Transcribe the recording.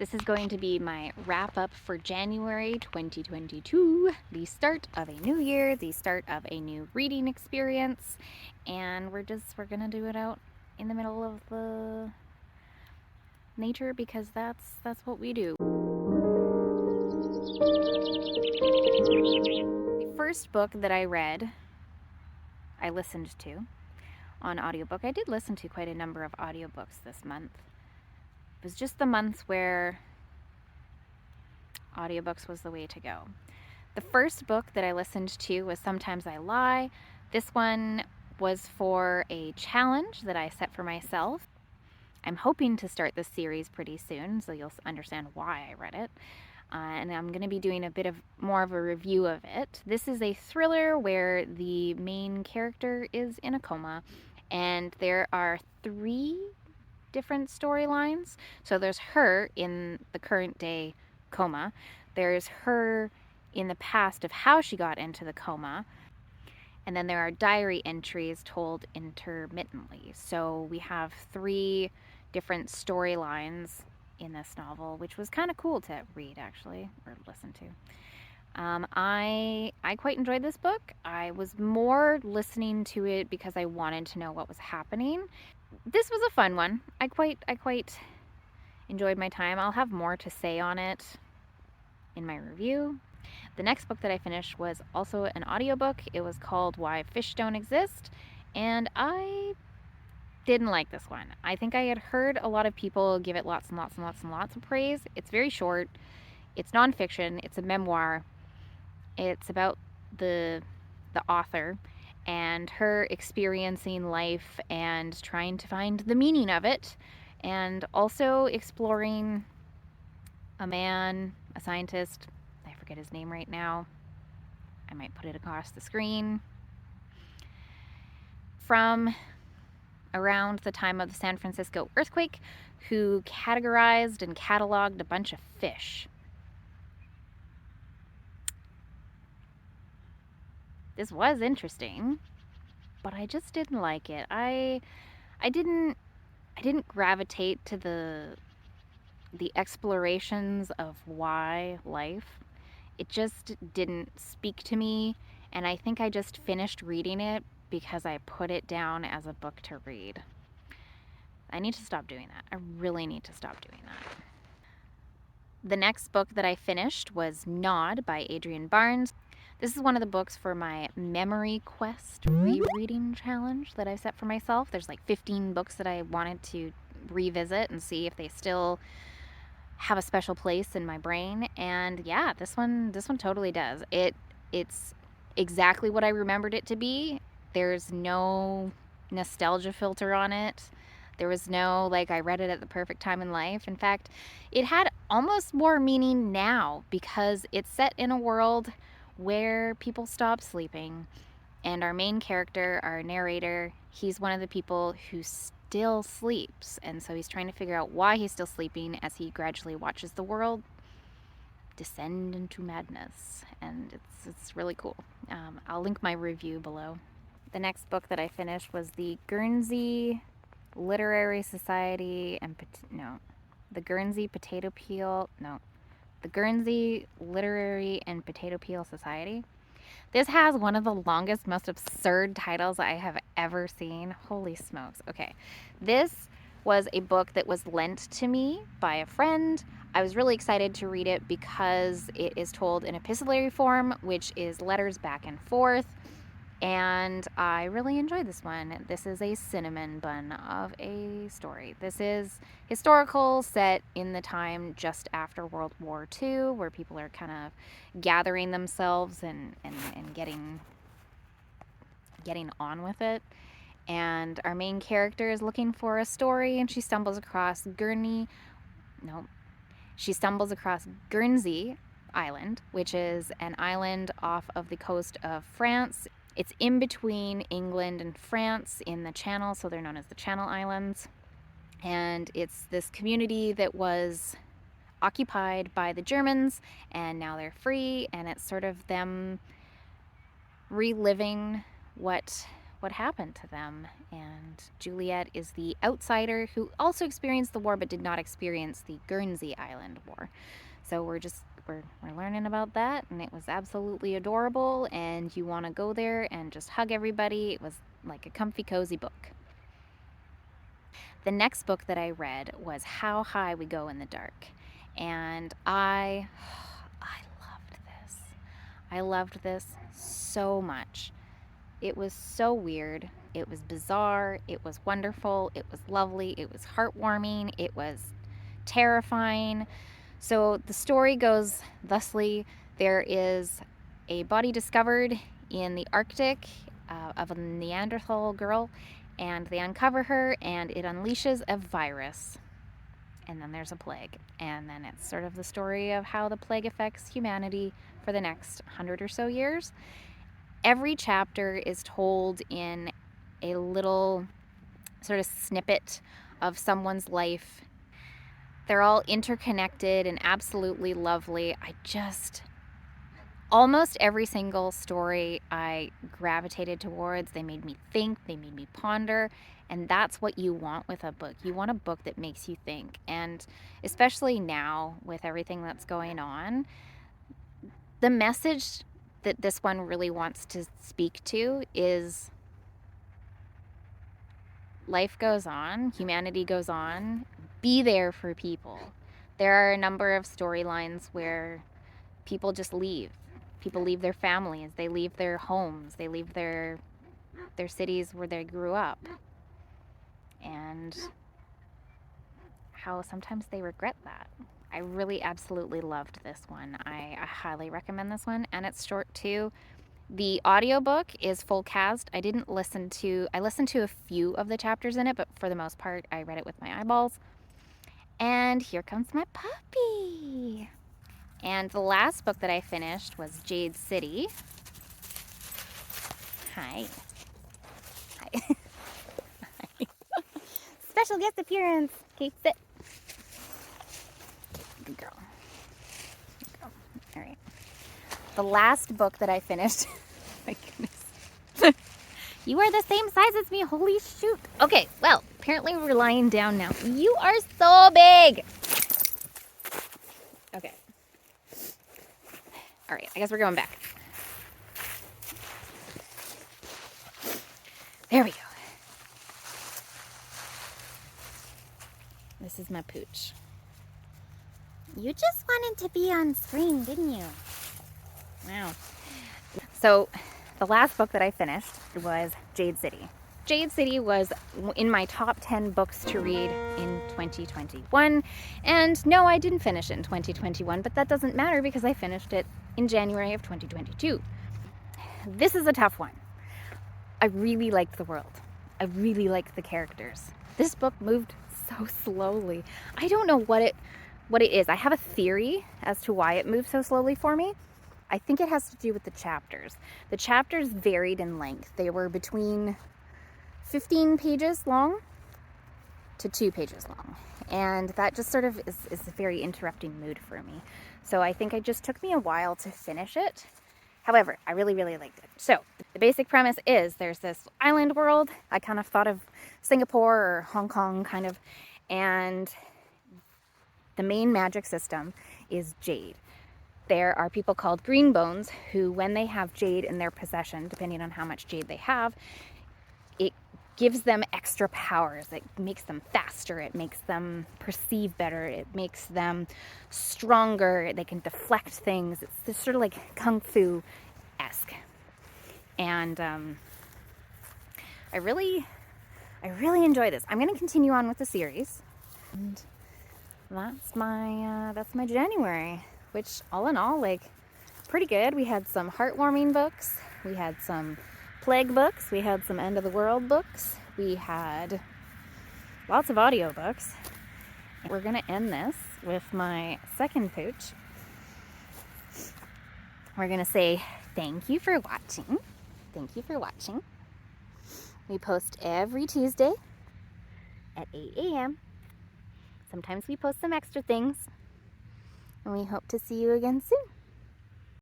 This is going to be my wrap up for January 2022, the start of a new year, the start of a new reading experience, and we're gonna do it out in the middle of the nature because that's what we do. The first book that I read, I listened to on audiobook. I did listen to quite a number of audiobooks this month. It was just the months where audiobooks was the way to go. The first book that I listened to was Sometimes I Lie. This one was for a challenge that I set for myself. I'm hoping to start this series pretty soon, so you'll understand why I read it. And I'm going to be doing a bit of more of a review of it. This is a thriller where the main character is in a coma, and there are 3 different storylines. So there's her in the current day coma, there's her in the past of how she got into the coma, and then there are diary entries told intermittently. So we have 3 different storylines in this novel, which was kind of cool to read actually, or listen to. I quite enjoyed this book. I was more listening to it because I wanted to know what was happening. This was a fun one. I quite enjoyed my time. I'll have more to say on it in my review. The next book that I finished was also an audiobook. It was called Why Fish Don't Exist, and I didn't like this one. I think I had heard a lot of people give it lots and lots and lots and lots of praise. It's very short. It's nonfiction. It's a memoir. It's about the author and her experiencing life and trying to find the meaning of it, and also exploring a man, a scientist, I forget his name right now, I might put it across the screen, from around the time of the San Francisco earthquake, who categorized and cataloged a bunch of fish. This was interesting, but I just didn't like it. I didn't gravitate to the explorations of why life. It just didn't speak to me, and I think I just finished reading it because I put it down as a book to read. I need to stop doing that. I really need to stop doing that. The next book that I finished was Nod by Adrienne Barnes. This is one of the books for my Memory Quest rereading challenge that I set for myself. There's like 15 books that I wanted to revisit and see if they still have a special place in my brain, and yeah, this one totally does. It's exactly what I remembered it to be. There's no nostalgia filter on it. There was no, like, I read it at the perfect time in life. In fact, it had almost more meaning now because it's set in a world where people stop sleeping, and our main character, our narrator, he's one of the people who still sleeps, and so he's trying to figure out why he's still sleeping as he gradually watches the world descend into madness, and it's really cool. I'll link my review below. The next book that I finished was the Guernsey Literary Society and the Guernsey Potato Peel, the Guernsey Literary and Potato Peel Society. This has one of the longest, most absurd titles I have ever seen. Holy smokes. Okay. This was a book that was lent to me by a friend. I was really excited to read it because it is told in epistolary form, which is letters back and forth. And I really enjoyed this one. This is a cinnamon bun of a story. This is historical, set in the time just after World War II, where people are kind of gathering themselves and getting on with it. And our main character is looking for a story, and she stumbles across Guernsey Island, which is an island off of the coast of France. It's in between England and France in the Channel, so they're known as the Channel Islands. And it's this community that was occupied by the Germans, and now they're free, and it's sort of them reliving what what happened to them. And Juliet is the outsider who also experienced the war but did not experience the Guernsey Island War. So we're learning about that, and it was absolutely adorable, and you want to go there and just hug everybody. It was like a comfy, cozy book. The next book that I read was How High We Go in the Dark, and I loved this. I loved this so much. It was so weird. It was bizarre. It was wonderful. It was lovely. It was heartwarming. It was terrifying. So the story goes thusly. There is a body discovered in the Arctic of a Neanderthal girl, and they uncover her, and it unleashes a virus. And then there's a plague. And then it's sort of the story of how the plague affects humanity for the next 100 or so years. Every chapter is told in a little sort of snippet of someone's life. They're all interconnected and absolutely lovely. Almost every single story I gravitated towards. They made me think, they made me ponder, and that's what you want with a book. You want a book that makes you think, and especially now with everything that's going on, the message that this one really wants to speak to is life goes on, humanity goes on, be there for people. There are a number of storylines where people just leave. People leave their families, they leave their homes, they leave their cities where they grew up. And how sometimes they regret that. I really absolutely loved this one. I highly recommend this one, and it's short too. The audiobook is full cast. I listened to a few of the chapters in it, but for the most part, I read it with my eyeballs. And here comes my puppy. And the last book that I finished was Jade City. Hi. Hi. Special guest appearance. Okay, sit. Good girl. Good girl. All right. The last book that I finished. My goodness. You are the same size as me. Holy shoot. Okay, well, apparently we're lying down now. You are so big. Okay. All right, I guess we're going back. There we go. This is my pooch. You just wanted to be on screen, didn't you? Wow. So the last book that I finished was Jade City. Jade City was in my top 10 books to read in 2021. And no, I didn't finish it in 2021, but that doesn't matter because I finished it in January of 2022. This is a tough one. I really liked the world. I really liked the characters. This book moved so slowly. I don't know what it is. I have a theory as to why it moved so slowly for me. I think it has to do with the chapters. The chapters varied in length. They were between 15 pages long to 2 pages long. And that just sort of is a very interrupting mood for me. So I think it just took me a while to finish it. However, I really, really liked it. So the basic premise is there's this island world. I kind of thought of Singapore or Hong Kong kind of. And the main magic system is jade. There are people called green bones who, when they have jade in their possession, depending on how much jade they have, it gives them extra powers. It makes them faster. It makes them perceive better. It makes them stronger. They can deflect things. It's sort of like Kung Fu-esque. And I really enjoy this. I'm going to continue on with the series. And that's my January, which all in all, like, pretty good. We had some heartwarming books. We had some plague books. We had some end of the world books. We had lots of audiobooks. We're going to end this with my second pooch. We're going to say thank you for watching. Thank you for watching. We post every Tuesday at 8 a.m. Sometimes we post some extra things. And we hope to see you again soon.